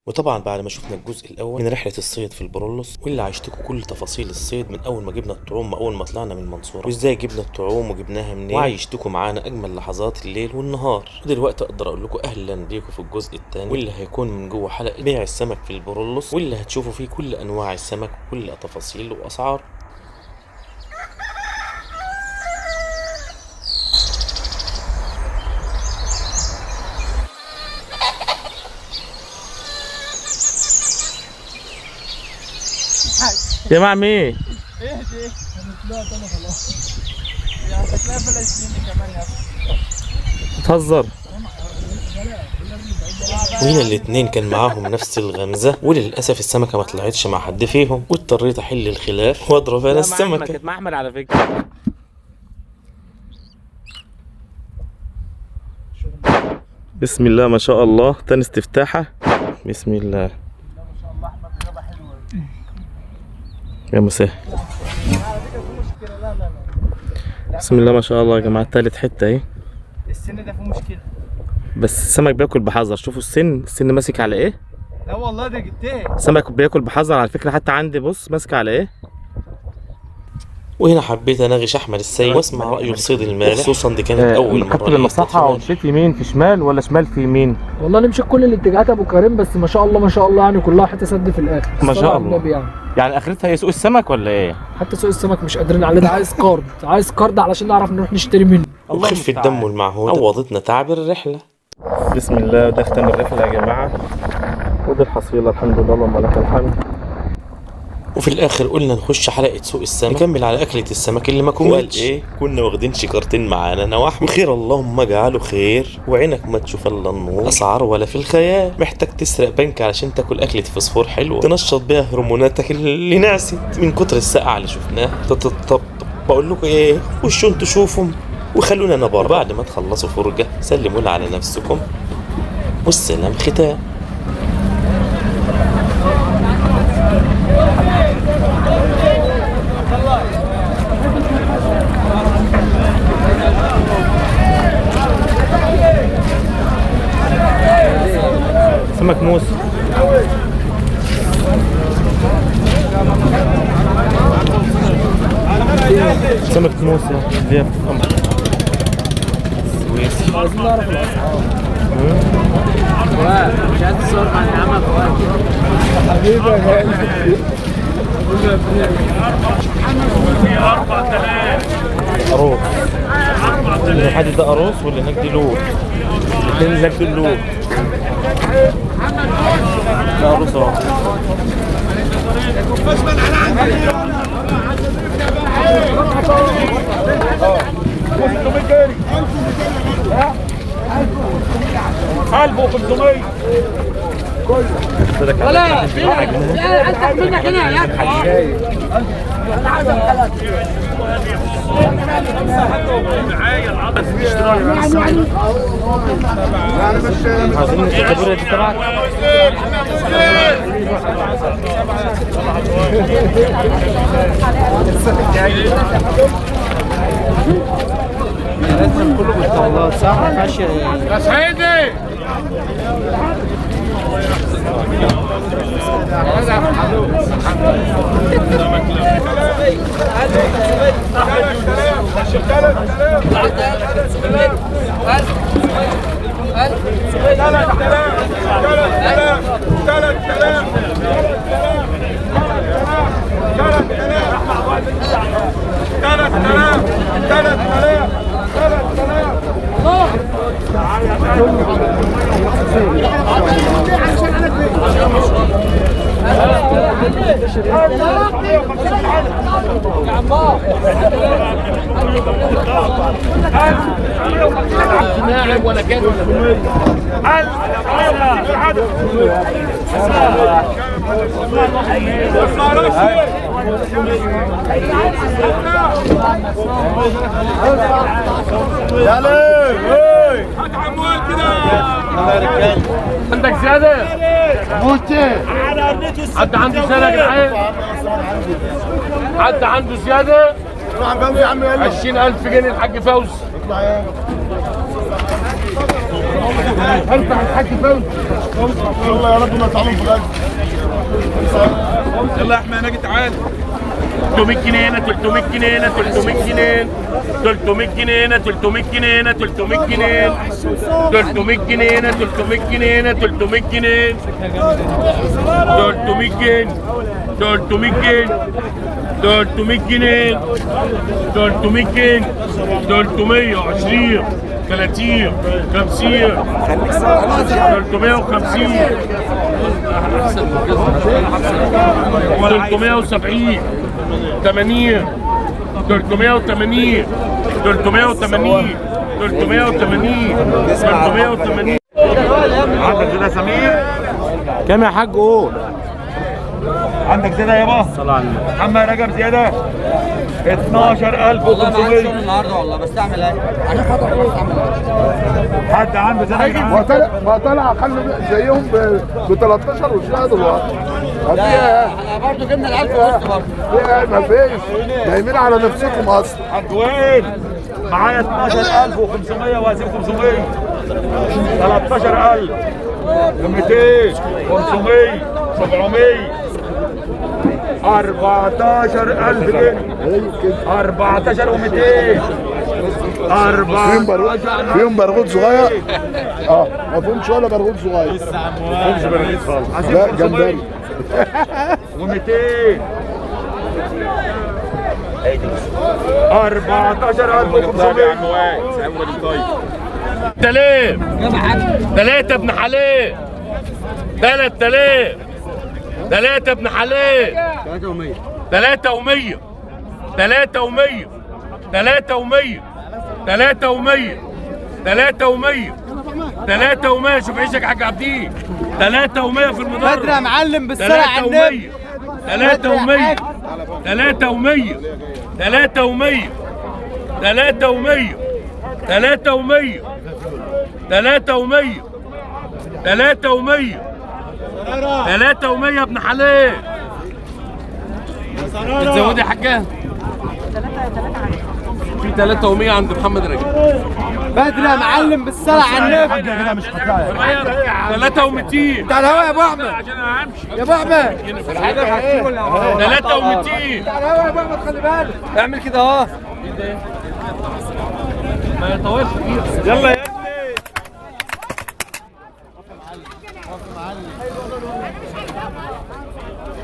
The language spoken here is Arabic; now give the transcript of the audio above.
وطبعا بعد ما شفنا الجزء الاول من رحله الصيد في البرولوس واللي عشتكم كل تفاصيل الصيد من اول ما جبنا الطعوم اول ما طلعنا من المنصوره وازاي جبنا الطعوم وجبناها منين وعيشتكم معانا اجمل لحظات الليل والنهار. ودلوقتي اقدر اقول لكم اهلا بيكم في الجزء الثاني واللي هيكون من جوه حلقه بيع السمك في البرولوس واللي هتشوفوا فيه كل انواع السمك وكل تفاصيل واسعار. يا معمي اهدي انا طلعت انا خلاص. يعني هتلاقي فلسطيني كمان يا اخي. بتهزر. وهنا الاتنين كان معاهم نفس الغمزة وللأسف السمكة ما طلعتش مع حد فيهم واضطريت أحل الخلاف وأضرب أنا السمكة. كانت مع أحمد على فكرة. بسم الله ما شاء الله. تاني استفتاحة. بسم الله. ما شاء الله احمد اجابه حلوه. يا مساء. بسم الله ما شاء الله يا جماعة. تالت حتة اهي. السن ده فيه مشكله. بس السمك بياكل بحذر. شوفوا السن ماسك على ايه؟ لا والله ده جبتها. السمك بياكل بحذر على فكرة. حتى عندي بص ماسك على ايه؟ وهنا حبيت اناغش احمد السيد واسمع رايه في صيد المالح خصوصا دي كانت اول مره. كابتن المصحة مشيت يمين في شمال ولا شمال في يمين؟ والله نمشي كل الاتجاهات ابو كريم، بس ما شاء الله ما شاء الله يعني كلها حته سد في الاخر. ما شاء الله. يعني. يعني اخرتها هي سوق السمك ولا ايه؟ حتى سوق السمك مش قادرين عليه. ده عايز كارد علشان نعرف نروح نشتري منه. وخف الدم والمعهود عوضتنا تعب الرحله. بسم الله. ده ختم الرحله يا جماعه ودي الحصيله الحمد لله اللهم لك الحمد. وفي الاخر قلنا نخش حلقه سوق السمك نكمل على اكله السمك اللي ما كملتش. ايه كنا واخدين شكرتين معانا انا واحمد. وخير اللهم اجعله خير وعينك ما تشوف الا النور. اسعار ولا في الخيال. محتاج تسرق بنك علشان تاكل اكله فوسفور حلوه تنشط بيها هرموناتك اللي نعست من كتر السقعه اللي شفناها. طب بقول لكم ايه وشوا انتوا شوفهم وخلونا انا بره. بعد ما تخلصوا فرجه سلموا على نفسكم والسلام ختام. سمك موس. سمك موس يا قمر. عايزين نعرف الاسعار. مش عايز تصور مع النعمه فؤاد. حبيبي يا غالي. 4000 قروش. الحد ده قروش ولا هناك دي لوت؟ الاثنين هناك دول لوت. ده قروش اهو. ولا انت منك هنا يا اخي. انا عايز الحلقه. عايزين الكابوريا دي تبعك؟ لازم كله بالطاولات صح؟ ما ينفعش يا سيدي. ناعم ولا كان يا ليه هات عمال كده. عندك زياده؟ موتي حد عنده زياده يا جدعان؟ حد عنده زياده؟ روح فوزي يا عم يلا 20,000 جنيه الحاج فوزي. اطلع يا ارفع الحاج فوزي. يلا يا رب ما تعلم في غد. يلا يا احمد ناجي تعال. 300 جنيه هنا، 300 جنيه هنا، 300 جنيه 300 جنيه هنا، 300 جنيه هنا، 300 جنيه 300 جنيه هنا، 300 جنيه هنا، 300 جنيه 300 جنيه 300 جنيه 300 جنيه 300 جنيه 320 30 50 350 370 80 380 380 380 380. عندك كده سمير؟ كام يا حاج قول؟ عندك زيادة يابا؟ صلى على النبي. محمد رجب زيادة 12500. والله ما عندي شغل النهارده والله، بس اعمل ايه؟ انا خاطر بس اعمل ايه؟ حد عنده زيادة؟ ما طلع خلوا زيهم ب 13 وشويه دلوقتي. لا احنا برضه جبنا ال 1000 ونص برضه. ما فيش نايمين على نفسكم اصلا. حد وين؟ معايا 12500 وهسيب 500. 13000 200 500 700 14000 جنيه 14 و200 فيهم برغوت صغير. ما فيهمش ولا برغوت صغير. مش برغيت خالص. لا جمبري. و200 14500. 3000 3 ابن حلال 3000 3 ابن حلال 3 و100 3 و100 3 و100 3 و100 3 و100 3 و100. شوف عيشك يا حاج عبدين. 3 و100 في المدرج. بدر يا معلم بالصلاة على النبي. 3 و100 3 و100 3 و100 3 و100 3 و100 3 و100 3 و100 3 و100 يا ابن حلال. بتزودي يا حاجه؟ في 3 و100 عند محمد رجب. بدر يا معلم بالصلاة على النبي. كده مش حكايه. 3 و200 تعال هوا يا ابو احمد. عشان انا همشي. يا ابو احمد 3 و200. تعال هوا يا ابو احمد، خلي بالك. اعمل كده اهو. ما يطولش. يلا